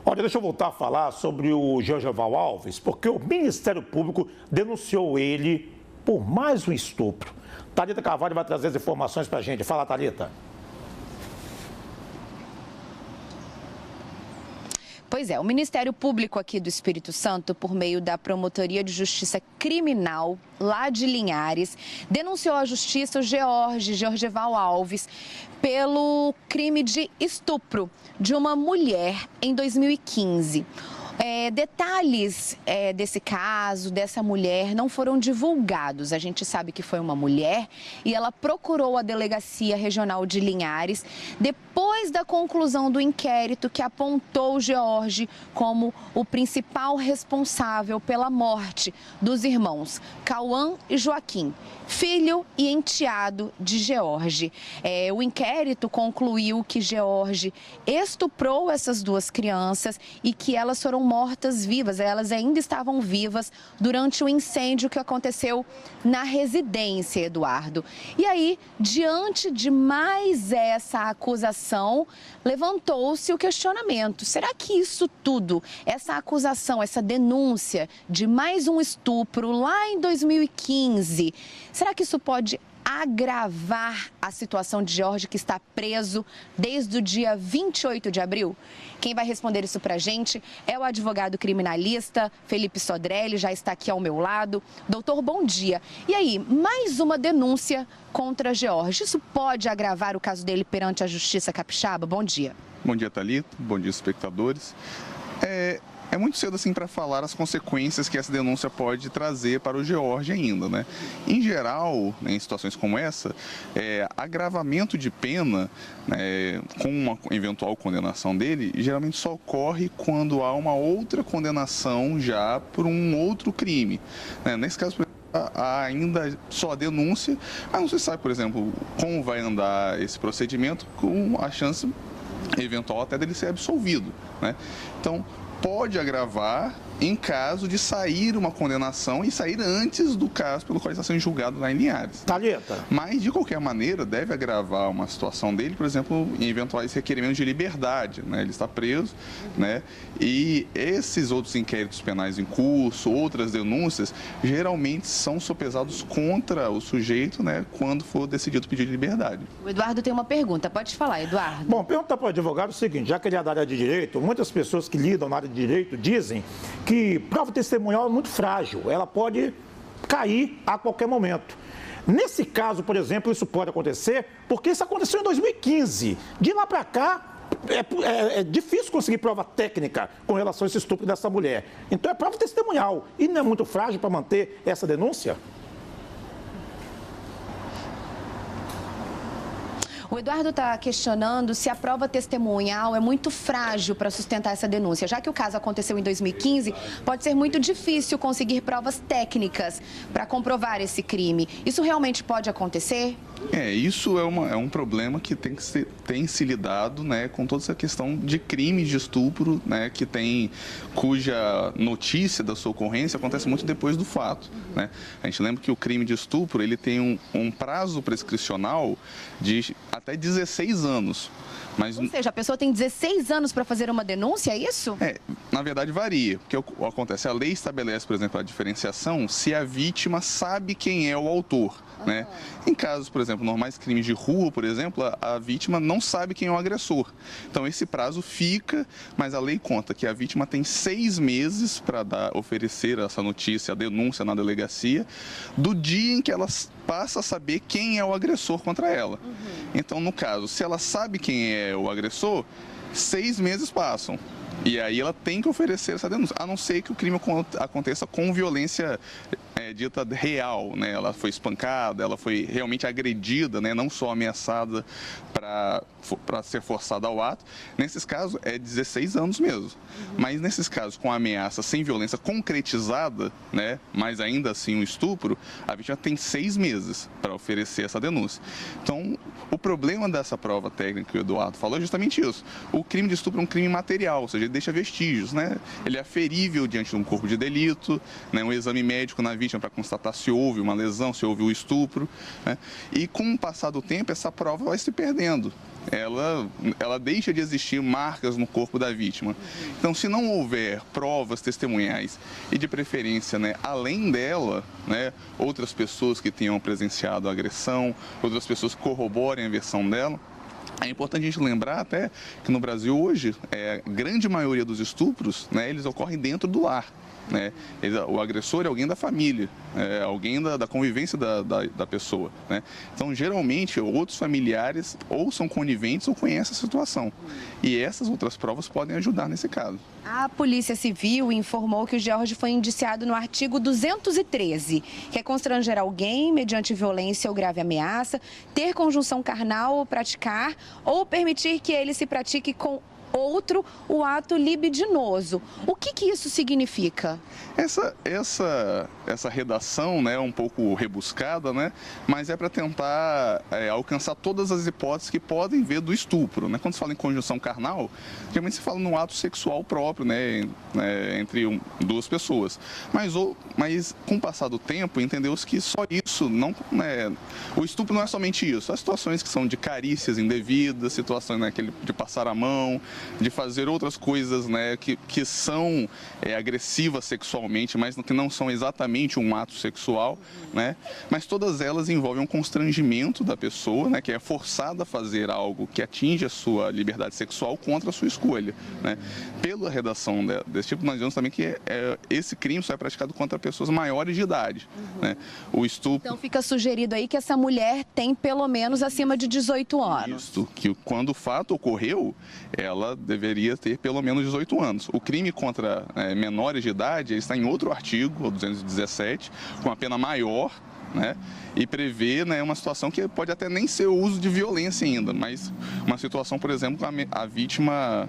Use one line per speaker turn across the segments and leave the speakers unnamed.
Olha, deixa eu voltar a falar sobre o Jorgeval Alves, porque o Ministério Público denunciou ele por mais um estupro. Thalita Carvalho vai trazer as informações para a gente. Fala, Thalita.
Pois é, o Ministério Público aqui do Espírito Santo, por meio da Promotoria de Justiça Criminal lá de Linhares, denunciou à Justiça o Jorgeval Alves pelo crime de estupro de uma mulher em 2015. Detalhes desse caso, dessa mulher, não foram divulgados. A gente sabe que foi uma mulher e ela procurou a Delegacia Regional de Linhares depois da conclusão do inquérito que apontou o George como o principal responsável pela morte dos irmãos Cauã e Joaquim, filho e enteado de George. O inquérito concluiu que George estuprou essas duas crianças e que elas foram mortas vivas, elas ainda estavam vivas durante o incêndio que aconteceu na residência, Eduardo. E aí, diante de mais essa acusação, levantou-se o questionamento. Será que isso tudo, essa acusação, essa denúncia de mais um estupro lá em 2015, será que isso pode agravar a situação de George, que está preso desde o dia 28 de abril? Quem vai responder isso pra gente é o advogado criminalista Felipe Sodrelli, já está aqui ao meu lado. Doutor, bom dia. E aí, mais uma denúncia contra George. Isso pode agravar o caso dele perante a Justiça Capixaba? Bom dia.
Bom dia, Thalita. Bom dia, espectadores. É muito cedo assim para falar as consequências que essa denúncia pode trazer para o George ainda, né? Em geral, em situações como essa, agravamento de pena, né, com uma eventual condenação dele, geralmente só ocorre quando há uma outra condenação já por um outro crime, né? Nesse caso, por exemplo, há ainda só a denúncia, mas não se sabe, por exemplo, como vai andar esse procedimento com a chance eventual até dele ser absolvido, né? Então, pode agravar em caso de sair uma condenação e sair antes do caso pelo qual ele está sendo julgado lá em Linhares.
Thalita.
Mas, de qualquer maneira, deve agravar uma situação dele, por exemplo, em eventuais requerimentos de liberdade, né? Ele está preso, né? E esses outros inquéritos penais em curso, outras denúncias, geralmente são sopesados contra o sujeito, né? Quando for decidido o pedido de liberdade.
O Eduardo tem uma pergunta. Pode falar, Eduardo.
Bom, pergunta para o advogado o seguinte, já que ele é da área de direito, muitas pessoas que lidam na área de direito dizem que prova testemunhal é muito frágil, ela pode cair a qualquer momento. Nesse caso, por exemplo, isso pode acontecer porque isso aconteceu em 2015. De lá para cá, é difícil conseguir prova técnica com relação a esse estupro dessa mulher. Então é prova testemunhal e não é muito frágil para manter essa denúncia?
O Eduardo está questionando se a prova testemunhal é muito frágil para sustentar essa denúncia. Já que o caso aconteceu em 2015, pode ser muito difícil conseguir provas técnicas para comprovar esse crime. Isso realmente pode acontecer?
Isso é um problema que tem se lidado, né, com toda essa questão de crimes de estupro, né, cuja notícia da sua ocorrência acontece muito depois do fato, né? A gente lembra que o crime de estupro ele tem um prazo prescricional de até 16 anos. Mas,
ou seja, a pessoa tem 16 anos para fazer uma denúncia, é isso?
Na verdade varia. O que acontece? A lei estabelece, por exemplo, a diferenciação se a vítima sabe quem é o autor, né? Em casos, por exemplo, normais crimes de rua, por exemplo, a vítima não sabe quem é o agressor. Então esse prazo fica, mas a lei conta que a vítima tem 6 meses para oferecer essa notícia, a denúncia na delegacia, do dia em que ela passa a saber quem é o agressor contra ela. Então, no caso, se ela sabe quem é o agressor, 6 meses passam. E aí ela tem que oferecer essa denúncia, a não ser que o crime aconteça com violência dita real, né? Ela foi espancada, ela foi realmente agredida, né? Não só ameaçada para ser forçada ao ato. Nesses casos, é 16 anos mesmo. Mas nesses casos, com ameaça sem violência concretizada, né? Mas ainda assim um estupro, a vítima tem 6 meses para oferecer essa denúncia. Então, o problema dessa prova técnica que o Eduardo falou é justamente isso. O crime de estupro é um crime material, ou seja, ele deixa vestígios, né? Ele é aferível diante de um corpo de delito, né? Um exame médico na vítima para constatar se houve uma lesão, se houve o estupro, né? E com o passar do tempo, essa prova vai se perdendo. ela deixa de existir marcas no corpo da vítima. Então, se não houver provas testemunhais e, de preferência, né, além dela, né, outras pessoas que tenham presenciado a agressão, outras pessoas que corroborem a versão dela, é importante a gente lembrar até que no Brasil hoje, a grande maioria dos estupros, né, eles ocorrem dentro do lar. Né? O agressor é alguém da família, alguém da convivência da pessoa. Né? Então, geralmente, outros familiares ou são coniventes ou conhecem a situação. E essas outras provas podem ajudar nesse caso.
A Polícia Civil informou que o George foi indiciado no artigo 213, que é constranger alguém mediante violência ou grave ameaça, ter conjunção carnal ou praticar, ou permitir que ele se pratique com outro o ato libidinoso. O que isso significa?
Essa redação, né, um pouco rebuscada, né, mas é para tentar alcançar todas as hipóteses que podem ver do estupro. Né? Quando se fala em conjunção carnal, geralmente se fala no ato sexual próprio, né, entre duas pessoas. Mas com o passar do tempo, entendeu-se que só isso, não, o estupro não é somente isso. Há situações que são de carícias indevidas, situações, né, de passar a mão, de fazer outras coisas, né, que são agressivas sexualmente, mas que não são exatamente um ato sexual, né? Mas todas elas envolvem um constrangimento da pessoa, né, que é forçada a fazer algo que atinge a sua liberdade sexual contra a sua escolha. Né? Pela redação desse tipo, nós vemos também que esse crime só é praticado contra pessoas maiores de idade. Né? O estupro...
Então fica sugerido aí que essa mulher tem pelo menos acima de 18 anos.
Isso, que quando o fato ocorreu, ela deveria ter pelo menos 18 anos. O crime contra menores de idade ele está em outro artigo, o 217, com a pena maior, né? E prevê, né, uma situação que pode até nem ser o uso de violência ainda, mas uma situação, por exemplo, a vítima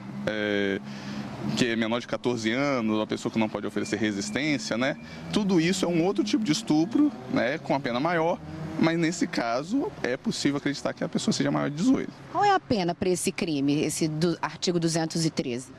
que é menor de 14 anos, a pessoa que não pode oferecer resistência, né? Tudo isso é um outro tipo de estupro, né, com a pena maior. Mas, nesse caso, é possível acreditar que a pessoa seja maior de 18.
Qual é a pena para esse crime, esse artigo 213?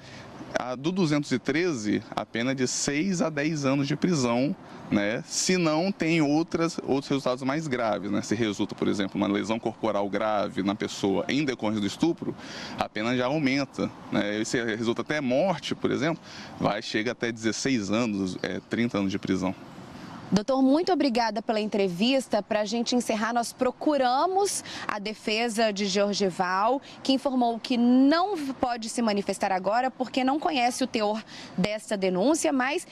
Do 213, a pena é de 6 a 10 anos de prisão, né? Se não tem outros resultados mais graves, né? Se resulta, por exemplo, uma lesão corporal grave na pessoa em decorrência do estupro, a pena já aumenta. Né? Se resulta até morte, por exemplo, chega até 16 anos, 30 anos de prisão.
Doutor, muito obrigada pela entrevista. Para a gente encerrar, nós procuramos a defesa de Georgeval, que informou que não pode se manifestar agora porque não conhece o teor dessa denúncia, mas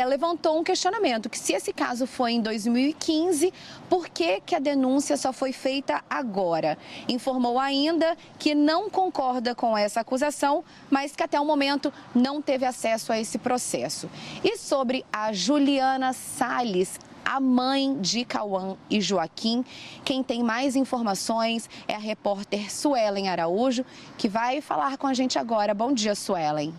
levantou um questionamento, que se esse caso foi em 2015, por que a denúncia só foi feita agora? Informou ainda que não concorda com essa acusação, mas que até o momento não teve acesso a esse processo. E sobre a Juliana Salles, a mãe de Cauã e Joaquim, quem tem mais informações é a repórter Suelen Araújo, que vai falar com a gente agora. Bom dia, Suelen.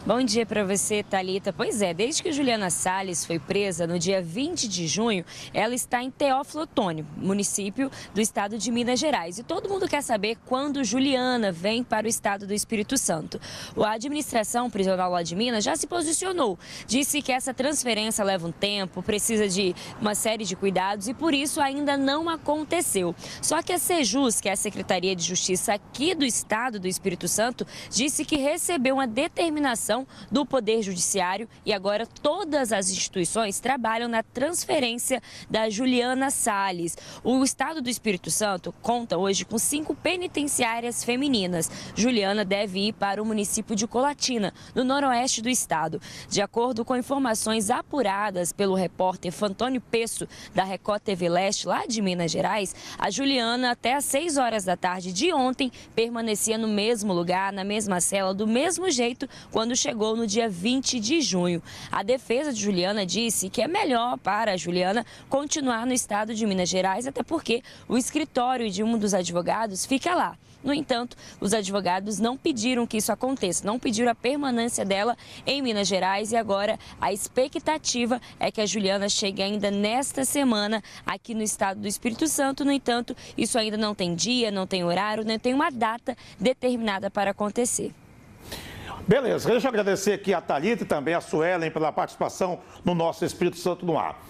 Bom dia para você, Thalita. Pois é, desde que Juliana Salles foi presa no dia 20 de junho, ela está em Teófilo Otoni, município do estado de Minas Gerais. E todo mundo quer saber quando Juliana vem para o estado do Espírito Santo. A administração prisional lá de Minas já se posicionou. Disse que essa transferência leva um tempo, precisa de uma série de cuidados e por isso ainda não aconteceu. Só que a Sejus, que é a Secretaria de Justiça aqui do estado do Espírito Santo, disse que recebeu uma determinação do Poder Judiciário e agora todas as instituições trabalham na transferência da Juliana Salles. O estado do Espírito Santo conta hoje com 5 penitenciárias femininas. Juliana deve ir para o município de Colatina, no noroeste do estado. De acordo com informações apuradas pelo repórter Fantônio Pesso, da Record TV Leste, lá de Minas Gerais, a Juliana, até às 6 horas da tarde de ontem, permanecia no mesmo lugar, na mesma cela, do mesmo jeito, quando chegou no dia 20 de junho. A defesa de Juliana disse que é melhor para a Juliana continuar no estado de Minas Gerais, até porque o escritório de um dos advogados fica lá. No entanto, os advogados não pediram que isso aconteça, não pediram a permanência dela em Minas Gerais e agora a expectativa é que a Juliana chegue ainda nesta semana aqui no estado do Espírito Santo. No entanto, isso ainda não tem dia, não tem horário, não tem uma data determinada para acontecer.
Beleza, deixa eu agradecer aqui a Thalita e também a Suelen pela participação no nosso Espírito Santo no Ar.